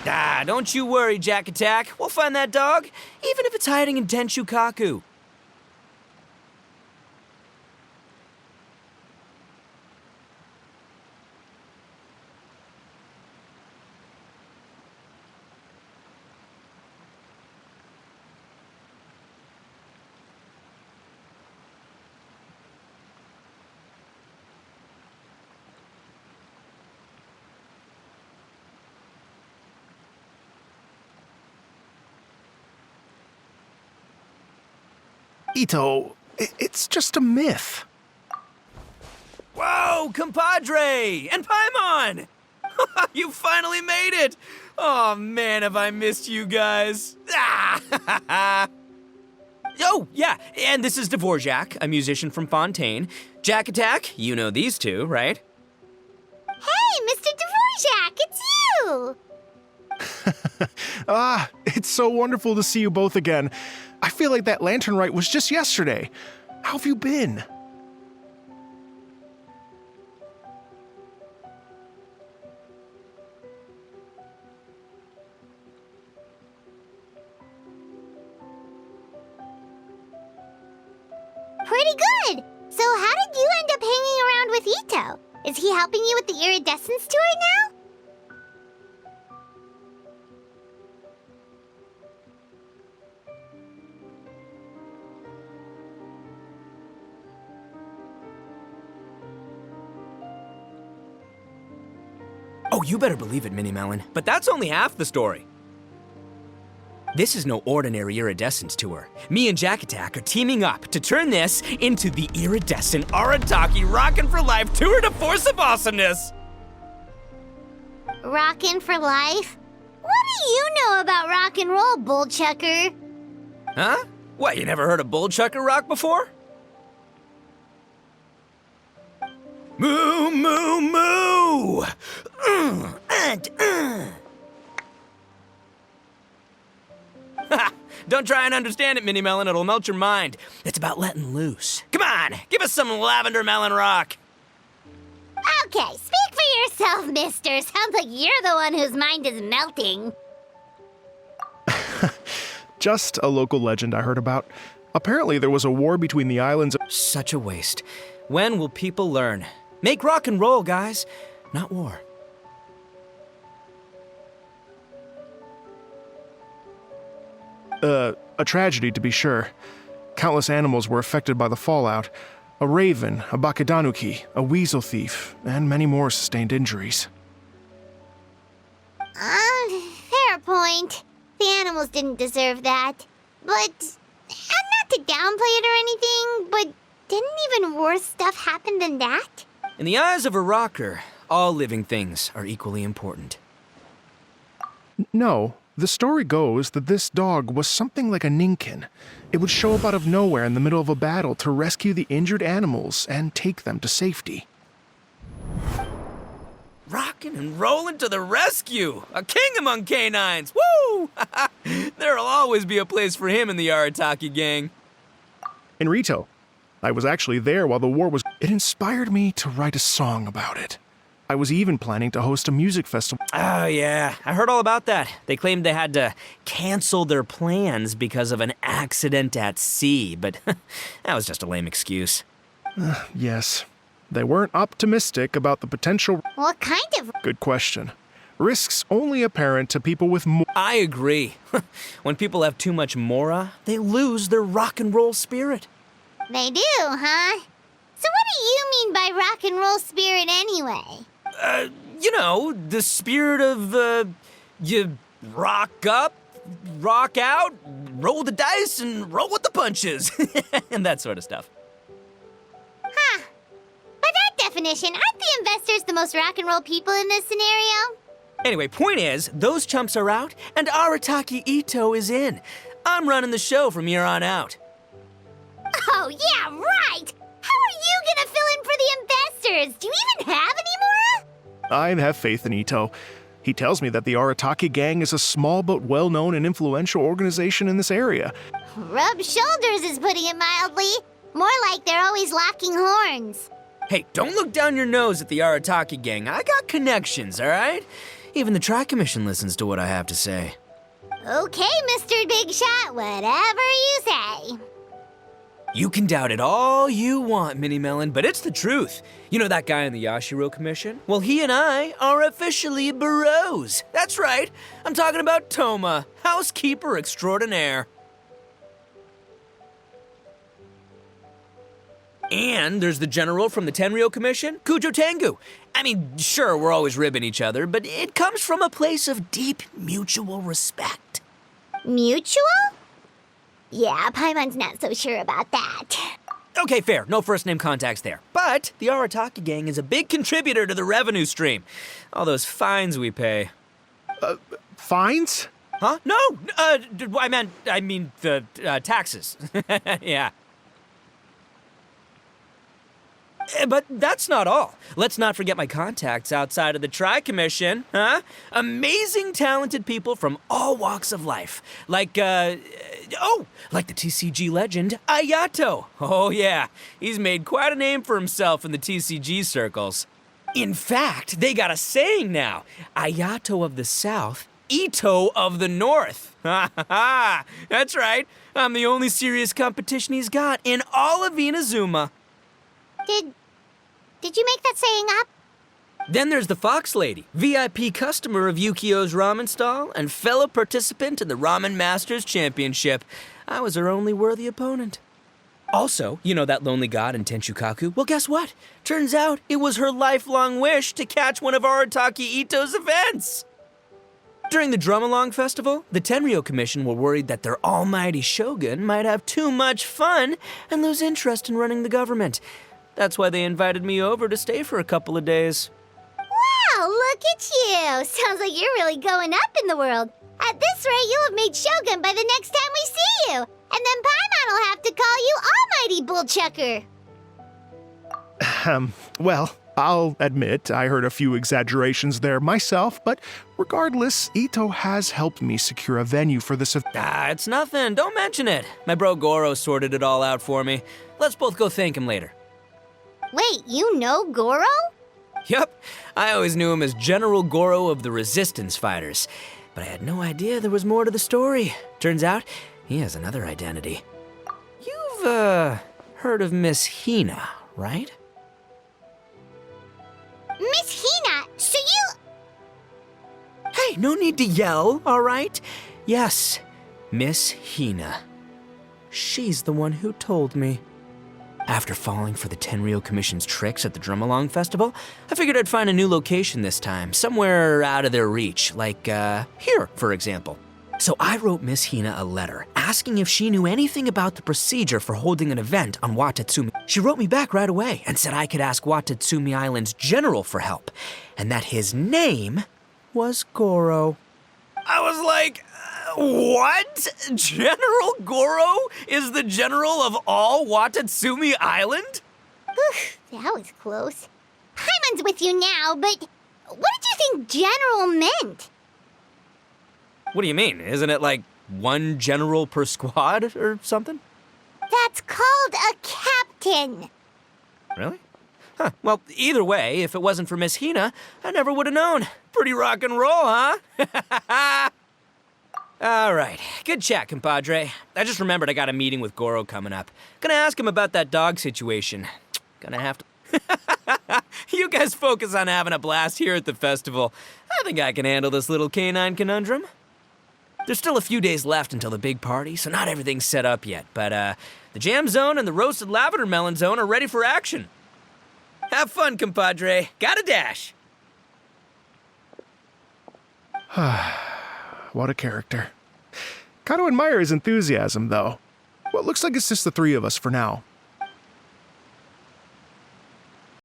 Ah, don't you worry, Jack Attack. We'll find that dog, even if it's hiding in Tenshukaku. Ito, it's just a myth. Whoa, compadre! And Paimon! You finally made it! Oh man, have I missed you guys. Ah! Oh, yeah, and this is Dvorak, a musician from Fontaine. Jack Attack, you know these two, right? Hey, Mr. Dvorak, it's you! It's so wonderful to see you both again. I feel like that lantern rite was just yesterday. How have you been? Pretty good! So how did you end up hanging around with Ito? Is he helping you with the iridescence tour now? Oh, you better believe it, Minnie Melon. But that's only half the story. This is no ordinary iridescence tour. Me and Jack Attack are teaming up to turn this into the Iridescent Arataki Rockin' for Life Tour de Force of Awesomeness! Rockin' for life? What do you know about rock and roll, bullchucker? Huh? What, you never heard a bullchucker rock before? Moo, moo, moo! Don't try and understand it, Minnie Melon. It'll melt your mind. It's about letting loose. Come on, give us some lavender melon rock. Okay, speak for yourself, mister. Sounds like you're the one whose mind is melting. Just a local legend I heard about. Apparently there was a war between the islands. Such a waste. When will people learn? Make rock and roll, guys, not war. A tragedy to be sure. Countless animals were affected by the fallout. A raven, a bakedanuki, a weasel thief, and many more sustained injuries. Fair point. The animals didn't deserve that. But, not to downplay it or anything, but didn't even worse stuff happen than that? In the eyes of a rocker, all living things are equally important. No, the story goes that this dog was something like a ninkin. It would show up out of nowhere in the middle of a battle to rescue the injured animals and take them to safety. Rockin' and rollin' to the rescue! A king among canines! Woo! There'll always be a place for him in the Arataki gang. In Rito, I was actually there while the war was. It inspired me to write a song about it. I was even planning to host a music festival. Oh, yeah. I heard all about that. They claimed they had to cancel their plans because of an accident at sea, but that was just a lame excuse. Yes. They weren't optimistic about the potential. What kind of... Good question. Risks only apparent to people with more. I agree. When people have too much mora, they lose their rock and roll spirit. They do, huh? So what do you mean by rock and roll spirit anyway? You know, the spirit of, you rock up, rock out, roll the dice, and roll with the punches. And that sort of stuff. Huh. By that definition, aren't the investors the most rock and roll people in this scenario? Anyway, point is, those chumps are out, and Arataki Ito is in. I'm running the show from here on out. Oh, yeah, right! How are you gonna fill in for the investors? Do you even have any more? I have faith in Ito. He tells me that the Arataki gang is a small but well-known and influential organization in this area. Rub shoulders is putting it mildly. More like they're always locking horns. Hey, don't look down your nose at the Arataki gang. I got connections, all right? Even the Tri-Commission listens to what I have to say. Okay, Mr. Big Shot, whatever you say. You can doubt it all you want, Mini Melon, but it's the truth. You know that guy in the Yashiro Commission? Well, he and I are officially bros. That's right. I'm talking about Toma, housekeeper extraordinaire. And there's the general from the Tenryo Commission, Kujo Tengu. I mean, sure, we're always ribbing each other, but it comes from a place of deep mutual respect. Mutual? Yeah, Paimon's not so sure about that. Okay, fair. No first-name contacts there. But the Arataki gang is a big contributor to the revenue stream. All those fines we pay. Fines? Huh? No! I mean the taxes. Yeah. But that's not all. Let's not forget my contacts outside of the Tri-Commission, huh? Amazing, talented people from all walks of life. Like the TCG legend, Ayato. Oh yeah, he's made quite a name for himself in the TCG circles. In fact, they got a saying now. Ayato of the South, Ito of the North. Ha ha ha! That's right. I'm the only serious competition he's got in all of Inazuma. Did you make that saying up? Then there's the Fox Lady, VIP customer of Yukio's ramen stall and fellow participant in the Ramen Masters Championship. I was her only worthy opponent. Also, you know that lonely god in Tenchukaku? Well, guess what? Turns out it was her lifelong wish to catch one of Arataki Ito's events. During the Drum-Along Festival, the Tenryo Commission were worried that their almighty shogun might have too much fun and lose interest in running the government. That's why they invited me over to stay for a couple of days. Wow, look at you! Sounds like you're really going up in the world. At this rate, you'll have made Shogun by the next time we see you. And then Paimon will have to call you Almighty Bullchucker. Well, I'll admit I heard a few exaggerations there myself, but regardless, Ito has helped me secure a venue for this event. It's nothing. Don't mention it. My bro Goro sorted it all out for me. Let's both go thank him later. Wait, you know Goro? Yup. I always knew him as General Goro of the Resistance Fighters. But I had no idea there was more to the story. Turns out, he has another identity. You've, heard of Miss Hina, right? Miss Hina, so you... Hey, no need to yell, all right? Yes, Miss Hina. She's the one who told me. After falling for the Tenryo Commission's tricks at the Drum-Along Festival, I figured I'd find a new location this time, somewhere out of their reach, like, here, for example. So I wrote Miss Hina a letter, asking if she knew anything about the procedure for holding an event on Watatsumi. She wrote me back right away and said I could ask Watatsumi Island's general for help, and that his name was Goro. I was like, what? General Goro is the general of all Watatsumi Island? Oof, that was close. Paimon's with you now, but what did you think general meant? What do you mean? Isn't it like one general per squad or something? That's called a captain. Really? Huh. Well, either way, if it wasn't for Miss Hina, I never would have known. Pretty rock and roll, huh? All right. Good chat, compadre. I just remembered I got a meeting with Goro coming up. Gonna ask him about that dog situation. Gonna have to... You guys focus on having a blast here at the festival. I think I can handle this little canine conundrum. There's still a few days left until the big party, so not everything's set up yet. But, the jam zone and the roasted lavender melon zone are ready for action. Have fun, compadre. Gotta dash. What a character. Gotta admire his enthusiasm, though. Well, it looks like it's just the three of us for now.